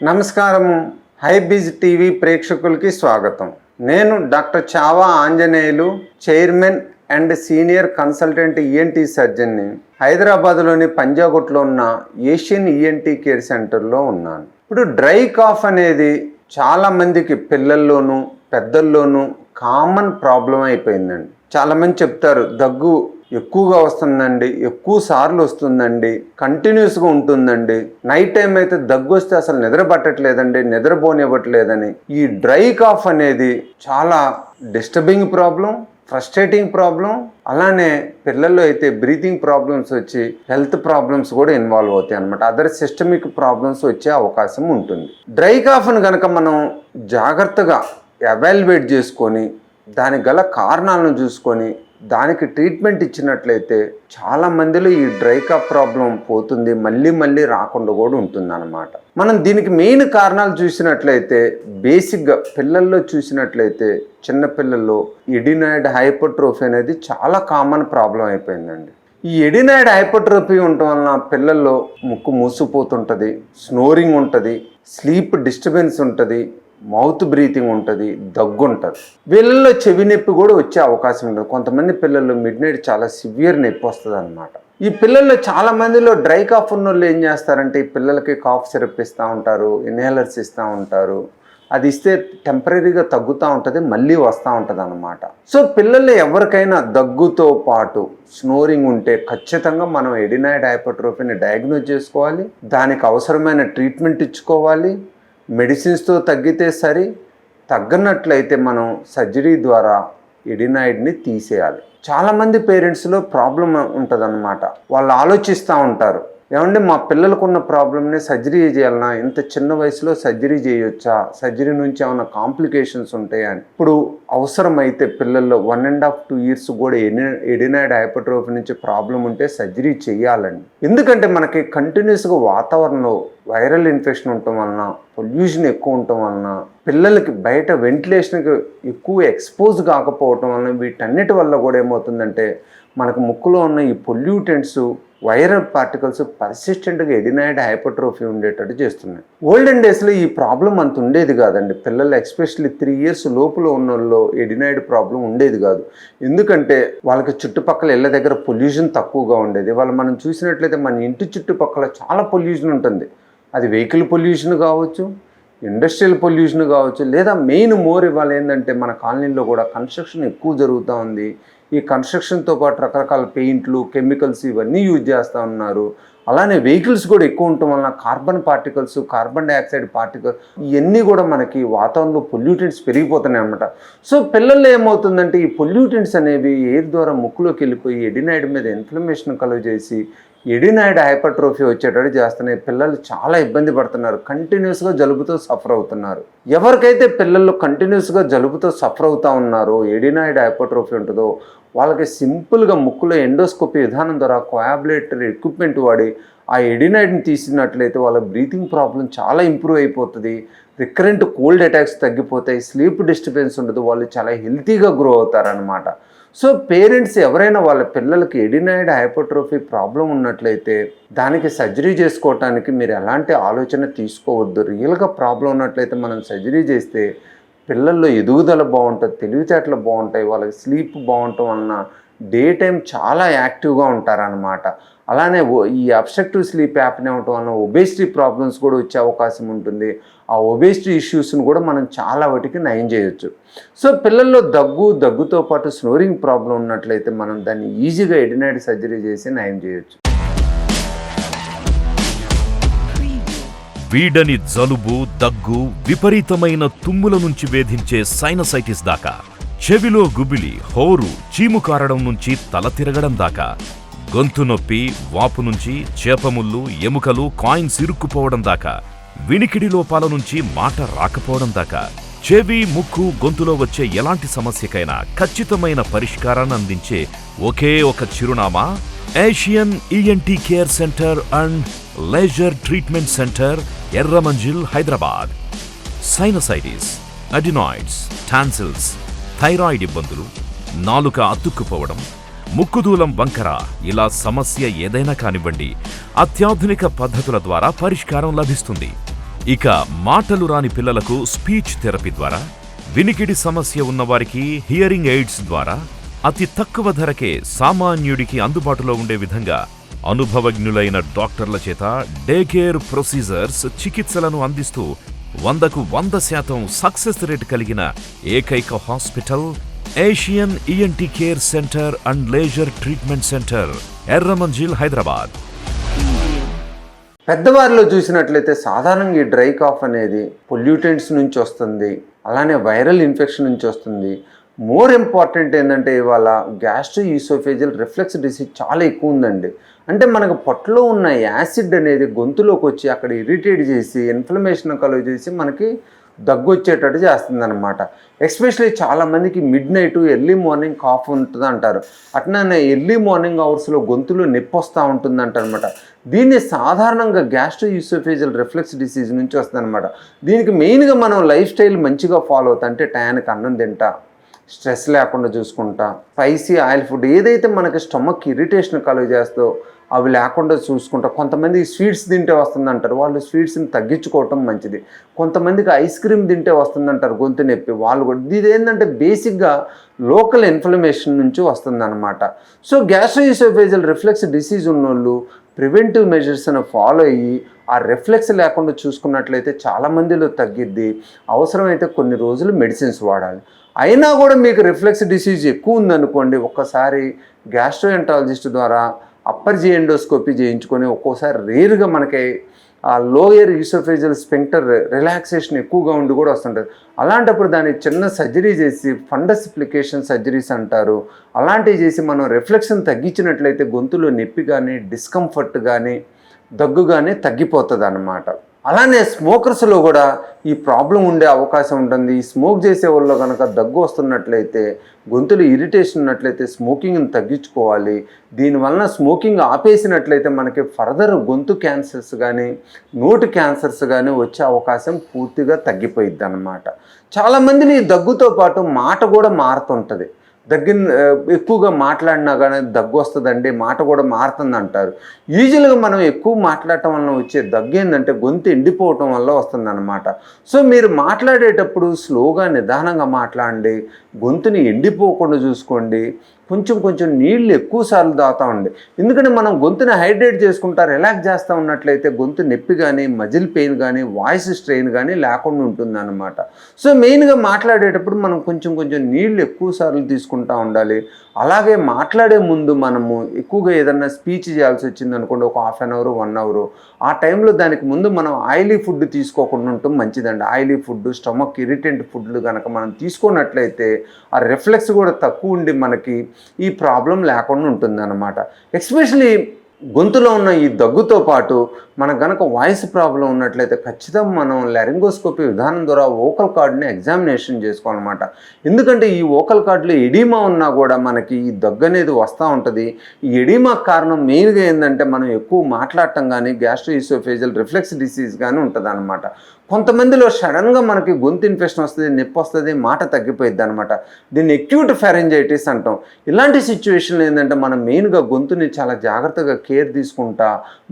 నమస్కారం. HYBIZ TV ప్రేక్షకులకి స్వాగతం. నేను doctor Chhaava Anjaneyulu, chairman and senior consultant ENT సర్జన్ని. హైదరాబాద్లోని పంజాగుట్లో ఉన్న ఏషియన్ ENT కేర్ సెంటర్లో ఉన్నాను. ఇప్పుడు డ్రై కాఫ్ అనేది చాలా మందికి పిల్లల్లోనూ పెద్దల్లోనూ కామన్ ప్రాబ్లం అయిపోయిందండి. చాలామంది చెప్తారు దగ్గు ఎక్కువగా వస్తుందండి, ఎక్కువ సార్లు వస్తుందండి, కంటిన్యూస్గా ఉంటుందండి, నైట్ టైం అయితే దగ్గు వస్తే అసలు నిద్ర పట్టట్లేదండి, నిద్రపోనివ్వట్లేదని. ఈ డ్రై కాఫ్ అనేది చాలా డిస్టర్బింగ్ ప్రాబ్లం, ఫ్రస్ట్రేటింగ్ ప్రాబ్లం. అలానే పిల్లల్లో అయితే బ్రీతింగ్ ప్రాబ్లమ్స్ వచ్చి హెల్త్ ప్రాబ్లమ్స్ కూడా ఇన్వాల్వ్ అవుతాయి అన్నమాట. అదర్ సిస్టమిక్ ప్రాబ్లమ్స్ వచ్చే అవకాశం ఉంటుంది. డ్రై కాఫ్ను కనుక మనం జాగ్రత్తగా ఎవాల్యుయేట్ చేసుకొని దానికి గల కారణాలను చూసుకొని దానికి ట్రీట్మెంట్ ఇచ్చినట్లయితే చాలా మందిలో ఈ డ్రై కాఫ్ ప్రాబ్లం పోతుంది, మళ్ళీ రాకుండా కూడా ఉంటుంది అన్నమాట. మనం దీనికి మెయిన్ కారణాలు చూసినట్లయితే బేసిక్గా పిల్లల్లో చూసినట్లయితే చిన్నపిల్లల్లో ఎడినాయిడ్ హైపర్ట్రోఫీ అనేది చాలా కామన్ ప్రాబ్లం అయిపోయిందండి. ఈ ఎడినాయిడ్ హైపర్ట్రోఫీ ఉండటం వలన పిల్లల్లో ముక్కు మూసుకుపోతుంటుంది, స్నోరింగ్ ఉంటుంది, స్లీప్ డిస్టర్బెన్స్ ఉంటుంది, మౌత్ బ్రీతింగ్ ఉంటుంది, దగ్గు ఉంటుంది. వీళ్ళల్లో చెవి నొప్పి కూడా వచ్చే అవకాశం ఉంటుంది. కొంతమంది పిల్లల్లో మిడ్ నైట్ చాలా సివియర్ నొప్పి వస్తుంది అనమాట. ఈ పిల్లల్లో చాలా మందిలో డ్రై కాఫ్ ఉన్న వాళ్ళు ఏం చేస్తారంటే ఈ పిల్లలకి కాఫ్ సిరప్ ఇస్తూ ఉంటారు, ఇన్హేలర్స్ ఇస్తూ ఉంటారు. అది ఇస్తే టెంపరీగా తగ్గుతూ ఉంటుంది, మళ్ళీ వస్తూ ఉంటుంది అన్నమాట. సో పిల్లల్లో ఎవరికైనా దగ్గుతో పాటు స్నోరింగ్ ఉంటే ఖచ్చితంగా మనం ఎడినాయిడ్ హైపర్ట్రోఫీని డయాగ్నోజ్ చేసుకోవాలి, దానికి అవసరమైన ట్రీట్మెంట్ ఇచ్చుకోవాలి. మెడిసిన్స్తో తగ్గితే సరి, తగ్గనట్లయితే మనం సర్జరీ ద్వారా ఎడినాయిడ్ని తీసేయాలి. చాలామంది పేరెంట్స్లో ప్రాబ్లం ఉంటుందన్నమాట. వాళ్ళు ఆలోచిస్తూ ఉంటారు, ఏమంటే మా పిల్లలకున్న ప్రాబ్లమ్ని సర్జరీ చేయాలన్నా, ఇంత చిన్న వయసులో సర్జరీ చేయొచ్చా, సర్జరీ నుంచి ఏమైనా కాంప్లికేషన్స్ ఉంటాయా అని. ఇప్పుడు అవసరమైతే పిల్లల్లో 1.5 to 2 years కూడా ఎడినాయిడ్ హైపర్ట్రోఫీ నుంచి ప్రాబ్లం ఉంటే సర్జరీ చేయాలండి. ఎందుకంటే మనకి కంటిన్యూస్గా వాతావరణంలో వైరల్ ఇన్ఫెక్షన్ ఉండటం వలన, పొల్యూషన్ ఎక్కువ ఉండటం వలన, పిల్లలకి బయట వెంటిలేషన్కి ఎక్కువ ఎక్స్పోజ్ కాకపోవటం వలన, వీటన్నిటి వల్ల కూడా ఏమవుతుందంటే మనకు ముక్కులో ఉన్న ఈ పొల్యూటెంట్స్, వైరల్ పార్టికల్స్ పర్సిస్టెంట్గా ఎడినాయిడ్ హైపర్ట్రోఫీ ఉండేటట్టు చేస్తున్నాయి. ఓల్డెన్ డేస్లో ఈ ప్రాబ్లం అంత ఉండేది కాదండి. పిల్లలు ఎస్పెషల్లీ 3 years లోపల ఉన్న వాళ్ళు ఎడినాయిడ్ ప్రాబ్లం ఉండేది కాదు. ఎందుకంటే వాళ్ళకి చుట్టుపక్కల ఇళ్ళ దగ్గర పొల్యూషన్ తక్కువగా ఉండేది. వాళ్ళు మనం చూసినట్లయితే మన ఇంటి చుట్టుపక్కల చాలా పొల్యూషన్ ఉంటుంది. అది వెహికల్ పొల్యూషన్ కావచ్చు, ఇండస్ట్రియల్ పొల్యూషన్ కావచ్చు, లేదా మెయిన్ మోర్ ఇవాళ ఏంటంటే మన కాలనీలో కూడా కన్స్ట్రక్షన్ ఎక్కువ జరుగుతూ ఉంది. ఈ కన్స్ట్రక్షన్తో పాటు రకరకాల పెయింట్లు, కెమికల్స్ ఇవన్నీ యూజ్ చేస్తూ ఉన్నారు. అలానే వెహికల్స్ కూడా ఎక్కువ ఉండటం వలన carbon particles, carbon dioxide particles ఇవన్నీ కూడా మనకి వాతావరణంలో పొల్యూటెంట్స్ పెరిగిపోతున్నాయి అన్నమాట. సో పిల్లల్లో ఏమవుతుందంటే ఈ పొల్యూటెంట్స్ అనేవి ఎయిర్ ద్వారా ముక్కులోకి వెళ్ళిపోయి ఎడినాయిడ్ మీద ఇన్ఫ్లమేషన్ కలుగజేసి ఎడినాయిడ్ హైపర్ట్రోఫీ వచ్చేటట్టు చేస్తున్నాయి. పిల్లలు చాలా ఇబ్బంది పడుతున్నారు, కంటిన్యూస్గా జలుబుతో సఫర్ అవుతున్నారు. ఎవరికైతే పిల్లలు కంటిన్యూస్గా జలుబుతో సఫర్ అవుతూ ఉన్నారో, ఎడినాయిడ్ హైపర్ట్రోఫీ ఉంటుందో వాళ్ళకి సింపుల్గా ముక్కులో ఎండోస్కోపీ విధానం ద్వారా కోయాబులేటరీ ఎక్విప్మెంట్ వాడి ఆ ఎడినాయిడ్ని తీసినట్లయితే వాళ్ళ బ్రీతింగ్ ప్రాబ్లం చాలా ఇంప్రూవ్ అయిపోతుంది, రికరెంట్ కోల్డ్ అటాక్స్ తగ్గిపోతాయి, స్లీప్ డిస్టర్బెన్స్ ఉండదు, వాళ్ళు చాలా హెల్తీగా గ్రో అవుతారనమాట. సో పేరెంట్స్ ఎవరైనా వాళ్ళ పిల్లలకి ఎడినాయిడ్ హైపర్ట్రోఫీ ప్రాబ్లం ఉన్నట్లయితే దానికి సర్జరీ చేసుకోవటానికి మీరు ఎలాంటి ఆలోచన తీసుకోవద్దు. రియల్గా ప్రాబ్లం ఉన్నట్లయితే మనం సర్జరీ చేస్తే పిల్లల్లో ఎదుగుదల బాగుంటుంది, తెలివితేటలు బాగుంటాయి, వాళ్ళకి స్లీప్ బాగుండటం వలన డే టైం చాలా యాక్టివ్గా ఉంటారనమాట. అలానే ఈ అబ్స్ట్రక్టివ్ స్లీప్ యాప్నే ఉండటం వలన ఒబేసిటీ ప్రాబ్లమ్స్ కూడా వచ్చే అవకాశం ఉంటుంది. ఆ ఒబేసిటీ ఇష్యూస్ని కూడా మనం చాలా వాటికి నయం చేయొచ్చు. సో పిల్లల్లో దగ్గుతో పాటు స్నోరింగ్ ప్రాబ్లం ఉన్నట్లయితే మనం దాన్ని ఈజీగా ఎడినాయిడ్ సర్జరీ చేసి నయం చేయొచ్చు. వీడని జలుబు, దగ్గు, విపరీతమైన తుమ్ముల నుంచి వేధించే సైనసైటిస్ దాకా, చెవిలో గుబిలి, హోరు, చీము కారడం నుంచి తల తిరగడం దాకా, గొంతు నొప్పి, వాపు నుంచి చేపముళ్ళు, ఎముకలు, కాయిన్స్ ఇరుక్కుపోవడం దాకా, వినికిడి లోపాల నుంచి మాట రాకపోవడం దాకా, చెవి, ముక్కు, గొంతులో వచ్చే ఎలాంటి సమస్యకైనా ఖచ్చితమైన పరిష్కారాన్ని అందించే ఒకే ఒక చిరునామా Asian ENT care centre and laser treatment centre, Erramanzil, Hyderabad. Sinusitis, adenoids, tonsils, thyroid ఇబ్బందులు, నాలుక అతుక్కుపోవడం, ముక్కుదూలం వంకర, ఇలా సమస్య ఏదైనా కానివ్వండి, అత్యాధునిక పద్ధతుల ద్వారా పరిష్కారం లభిస్తుంది. ఇక మాటలు రాని పిల్లలకు స్పీచ్ థెరపీ ద్వారా, వినికిడి సమస్య ఉన్నవారికి హియరింగ్ ఎయిడ్స్ ద్వారా అతి తక్కువ ధరకే సామాన్యుడికి అందుబాటులో ఉండే విధంగా అనుభవజ్ఞులైన డాక్టర్ల చేత డే కేర్ ప్రొసీజర్స్ చికిత్సలను అందిస్తూ 100కు 100% సక్సెస్ రేట్ కలిగిన ఏకైక hospital Asian ENT care centre and laser treatment centre, Erramanzil, Hyderabad. పెద్దవారిలో చూసినట్లయితే సాధారణంగా ఈ డ్రై కాఫ్ అనేది పొల్యూటెంట్స్ నుంచి వస్తుంది, అలానే వైరల్ ఇన్ఫెక్షన్ నుంచి వస్తుంది. మోర్ ఇంపార్టెంట్ ఏంటంటే ఇవాళ గ్యాస్ట్రోఈసోఫేజియల్ రిఫ్లెక్స్ డిసీజ్ చాలా ఎక్కువ ఉందండి. అంటే మనకు పొట్టలో ఉన్న యాసిడ్ అనేది గొంతులోకి వచ్చి అక్కడ ఇరిటేట్ చేసి ఇన్ఫ్లమేషన్ కలుగ చేసి మనకి దగ్గు వచ్చేటట్టు చేస్తుంది అనమాట. ఎస్పెషలీ చాలామందికి midnight early morning cough ఉంటుంది అంటారు. అట్లనే ఎర్లీ మార్నింగ్ అవర్స్లో గొంతులో నొప్పి వస్తూ ఉంటుంది అంటారనమాట. దీన్ని సాధారణంగా గ్యాస్ట్రోఈసోఫేజియల్ రిఫ్లెక్స్ డిసీజ్ నుంచి వస్తుంది అనమాట. దీనికి మెయిన్గా మనం లైఫ్ స్టైల్ మంచిగా ఫాలో అవుతా, అంటే టయానికి అన్నం తింటా, స్ట్రెస్ లేకుండా చూసుకుంటా, స్పైసీ ఆయిల్ ఫుడ్ ఏదైతే మనకి స్టమక్ ఇరిటేషన్ కలుగ చేస్తో అవి లేకుండా చూసుకుంటా. కొంతమంది స్వీట్స్ తింటే వస్తుందంటారు, వాళ్ళు స్వీట్స్ని తగ్గించుకోవటం మంచిది. కొంతమందికి ఐస్ క్రీమ్ తింటే వస్తుందంటారు గొంతు నొప్పి, వాళ్ళు కూడా. ఇది ఏంటంటే బేసిక్గా లోకల్ ఇన్ఫ్లమేషన్ నుంచి వస్తుందన్నమాట. సో గ్యాస్ట్రోఈసోఫేజియల్ రిఫ్లెక్స్ డిసీజ్ ఉన్నోళ్ళు ప్రివెంటివ్ మెజర్స్ని ఫాలో అయ్యి ఆ రిఫ్లెక్స్ లేకుండా చూసుకున్నట్లయితే చాలామందిలో తగ్గిద్ది. అవసరమైతే కొన్ని రోజులు మెడిసిన్స్ వాడాలి. అయినా కూడా మీకు రిఫ్లెక్స్ డిసీజ్ ఎక్కువ ఉందనుకోండి, ఒక్కసారి గ్యాస్ట్రోఎంట్రాలజిస్ట్ ద్వారా అప్పర్ జిఎండోస్కోపీ చేయించుకొని, ఒక్కోసారి రేరుగా మనకి లోయర్ ఈసోఫేజియల్ స్ఫింక్టర్ రిలాక్సేషన్ ఎక్కువగా ఉండి కూడా వస్తుంటుంది. అలాంటప్పుడు దాన్ని చిన్న సర్జరీ చేసి, ఫండస్ అప్లికేషన్ సర్జరీస్ అంటారు, అలాంటివి చేసి మనం రిఫ్లెక్షన్ తగ్గించినట్లయితే గొంతులో నొప్పి కానీ డిస్కంఫర్ట్ కానీ దగ్గు కానీ తగ్గిపోతుంది అన్నమాట. అలానే స్మోకర్స్లో కూడా ఈ ప్రాబ్లం ఉండే అవకాశం ఉంటుంది. ఈ స్మోక్ చేసే వాళ్ళు కనుక దగ్గు వస్తున్నట్లయితే, గొంతులో ఇరిటేషన్ ఉన్నట్లయితే స్మోకింగ్ని తగ్గించుకోవాలి. దీనివలన స్మోకింగ్ ఆపేసినట్లయితే మనకి ఫర్దర్ గొంతు క్యాన్సర్స్ కానీ నోటి క్యాన్సర్స్ కానీ వచ్చే అవకాశం పూర్తిగా తగ్గిపోయిద్ది అన్నమాట. చాలామందిని ఈ దగ్గుతో పాటు మాట కూడా మారుతుంటుంది. ఎక్కువగా మాట్లాడినా కానీ దగ్గు వస్తుందండి, మాట కూడా మారుతుంది అంటారు. యూజువల్గా మనం ఎక్కువ మాట్లాడటం వల్ల వచ్చే దగ్గు ఏంటంటే గొంతు ఎండిపోవటం వల్ల వస్తుంది అనమాట. సో మీరు మాట్లాడేటప్పుడు స్లోగా నిదానంగా మాట్లాడండి, గొంతుని ఎండిపోకుండా చూసుకోండి, కొంచెం నీళ్ళు ఎక్కువసార్లు తాగుతామండి. ఎందుకంటే మనం గొంతుని హైడ్రేట్ చేసుకుంటా రిలాక్స్ చేస్తూ ఉన్నట్లయితే గొంతు నొప్పి కానీ మజిల్ పెయిన్ కానీ వాయిస్ స్ట్రెయిన్ కానీ లేకుండా ఉంటుంది అన్నమాట. సో మెయిన్గా మాట్లాడేటప్పుడు మనం కొంచెం నీళ్ళు ఎక్కువసార్లు తీసుకుంటూ ఉండాలి. అలాగే మాట్లాడే ముందు మనము ఎక్కువగా ఏదన్నా స్పీచ్ చేయాల్సి వచ్చింది అనుకోండి, ఒక హాఫ్ అన్ అవర్ 1 అవర్, ఆ టైంలో దానికి ముందు మనం ఆయిలీ ఫుడ్ తీసుకోకుండా ఉండటం మంచిదండి. ఆయిలీ ఫుడ్, స్టమక్ ఇరిటెంట్ ఫుడ్లు కనుక మనం తీసుకున్నట్లయితే ఆ రిఫ్లెక్స్ కూడా తక్కువ ఉండి మనకి ఈ ప్రాబ్లం లేకుండా ఉంటుందన్నమాట. ఎస్పెషలీ గొంతులో ఉన్న ఈ దగ్గుతో పాటు మనకు గనక వాయిస్ ప్రాబ్లం ఉన్నట్లయితే ఖచ్చితంగా మనం లారింగోస్కోపీ విధానం ద్వారా వోకల్ కార్డ్ని ఎగ్జామినేషన్ చేసుకోవాలన్నమాట. ఎందుకంటే ఈ వోకల్ కార్డులో ఎడిమా ఉన్నా కూడా మనకి ఈ దగ్గు అనేది వస్తూ ఉంటుంది. ఈ ఎడిమా కారణం మెయిన్గా ఏంటంటే మనం ఎక్కువ మాట్లాడటం కానీ గ్యాస్ట్రోఈసోఫేజియల్ రిఫ్లెక్స్ డిసీజ్ కానీ ఉంటుంది అన్నమాట. కొంతమందిలో సడన్గా మనకి గొంతు ఇన్ఫెక్షన్ వస్తుంది, నొప్పి వస్తుంది, మాట తగ్గిపోయిద్ది అనమాట. దీన్ని అక్యూట్ ఫారింజైటిస్ అంటాం. ఇలాంటి సిచ్యువేషన్లో ఏంటంటే మనం మెయిన్గా గొంతుని చాలా జాగ్రత్తగా కేర్ తీసుకుంటా,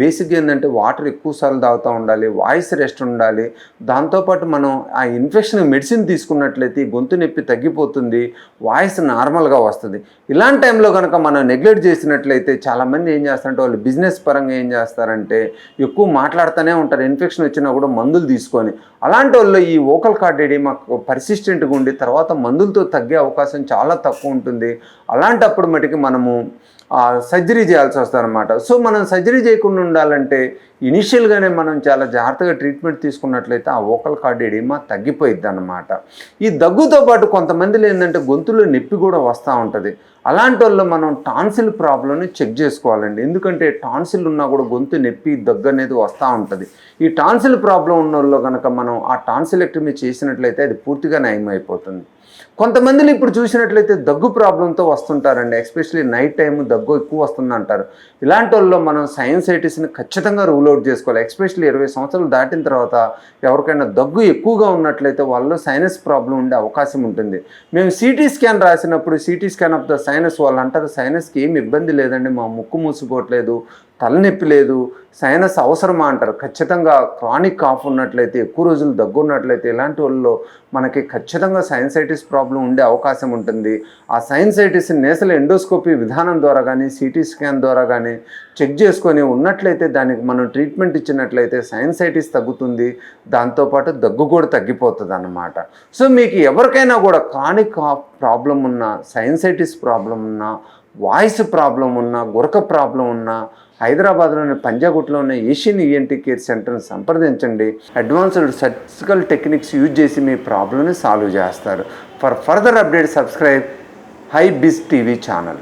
బేసిక్గా ఏంటంటే వాటర్ ఎక్కువసార్లు తాగుతూ ఉండాలి, వాయిస్ రెస్ట్ ఉండాలి. దాంతోపాటు మనం ఆ ఇన్ఫెక్షన్ మెడిసిన్ తీసుకున్నట్లయితే గొంతు నొప్పి తగ్గిపోతుంది, వాయిస్ నార్మల్గా వస్తుంది. ఇలాంటి టైంలో కనుక మనం నెగ్లెక్ట్ చేసినట్లయితే చాలామంది ఏం చేస్తారంటే వాళ్ళు బిజినెస్ పరంగా ఏం చేస్తారంటే ఎక్కువ మాట్లాడుతూనే ఉంటారు, ఇన్ఫెక్షన్ వచ్చినా కూడా మందులు తీసుకొని. అలాంటి వాళ్ళు ఈ వోకల్ కార్డ్ ఎడిమా పర్సిస్టెంట్గా ఉండి తర్వాత మందులతో తగ్గే అవకాశం చాలా తక్కువ ఉంటుంది. అలాంటప్పుడు మటుకు మనము సర్జరీ చేయాల్సి వస్తుంది అనమాట. సో మనం సర్జరీ చేయకుండా ఉండాలంటే ఇనిషియల్గానే మనం చాలా జాగ్రత్తగా ట్రీట్మెంట్ తీసుకున్నట్లయితే ఆ వోకల్ కార్డ్ ఎడిమా తగ్గిపోయిద్ది అన్నమాట. ఈ దగ్గుతో పాటు కొంతమందిలో ఏంటంటే గొంతులో నొప్పి కూడా వస్తూ ఉంటుంది. అలాంటి వాళ్ళు మనం టాన్సిల్ ప్రాబ్లమ్ని చెక్ చేసుకోవాలండి. ఎందుకంటే టాన్సిల్ ఉన్నా కూడా గొంతు నొప్పి దగ్గు అనేది వస్తూ ఉంటుంది. ఈ టాన్సిల్ ప్రాబ్లం ఉన్న వాళ్ళు కనుక మనం ఆ టాన్సిలెక్టమీ చేసినట్లయితే అది పూర్తిగా నయం అయిపోతుంది. కొంతమందిని ఇప్పుడు చూసినట్లయితే దగ్గు ప్రాబ్లంతో వస్తుంటారండి, ఎస్పెషలీ నైట్ టైం దగ్గు ఎక్కువ వస్తుంది అంటారు. ఇలాంటి వాళ్ళు మనం సైనసైటిస్ని ఖచ్చితంగా రూల్ అవుట్ అవుట్ చేసుకోవాలి. ఎస్పెషల్లీ 20 సంవత్సరాలు దాటిన తర్వాత ఎవరికైనా దగ్గు ఎక్కువగా ఉన్నట్లయితే వాళ్ళలో సైనస్ ప్రాబ్లం ఉండే అవకాశం ఉంటుంది. మేము సిటీ స్కాన్ రాసినప్పుడు CT scan of the sinus వాళ్ళు అంటారు, సైనస్కి ఏమి ఇబ్బంది లేదండి, మా ముక్కు మూసిపోవట్లేదు, తలనొప్పి లేదు, సైనస్ అవసరమా అంటారు. ఖచ్చితంగా క్రానిక్ కాఫ్ ఉన్నట్లయితే, ఎక్కువ రోజులు దగ్గు ఉన్నట్లయితే ఇలాంటి వాళ్ళలో మనకి ఖచ్చితంగా సైనసైటిస్ ప్రాబ్లం ఉండే అవకాశం ఉంటుంది. ఆ సైనసైటిస్ నేసల్ ఎండోస్కోపీ విధానం ద్వారా కానీ సిటీ స్కాన్ ద్వారా కానీ చెక్ చేసుకొని ఉన్నట్లయితే దానికి మనం ట్రీట్మెంట్ ఇచ్చినట్లయితే సైనసైటిస్ తగ్గుతుంది, దాంతోపాటు దగ్గు కూడా తగ్గిపోతుంది అన్నమాట. సో మీకు ఎవరికైనా కూడా క్రానిక్ కాఫ్ ప్రాబ్లం ఉన్నా, సైనసైటిస్ ప్రాబ్లం ఉన్నా, వాయిస్ ప్రాబ్లం ఉన్నా, గురక ప్రాబ్లం ఉన్నా హైదరాబాద్లోని పంజాగుట్లో ఉన్న ఏషియన్ ఈఎన్టీ కేర్ సెంటర్ని సంప్రదించండి. అడ్వాన్స్డ్ సర్జికల్ టెక్నిక్స్ యూజ్ చేసి మీ ప్రాబ్లమ్ని సాల్వ్ చేస్తారు. For further update subscribe HYBIZ TV channel.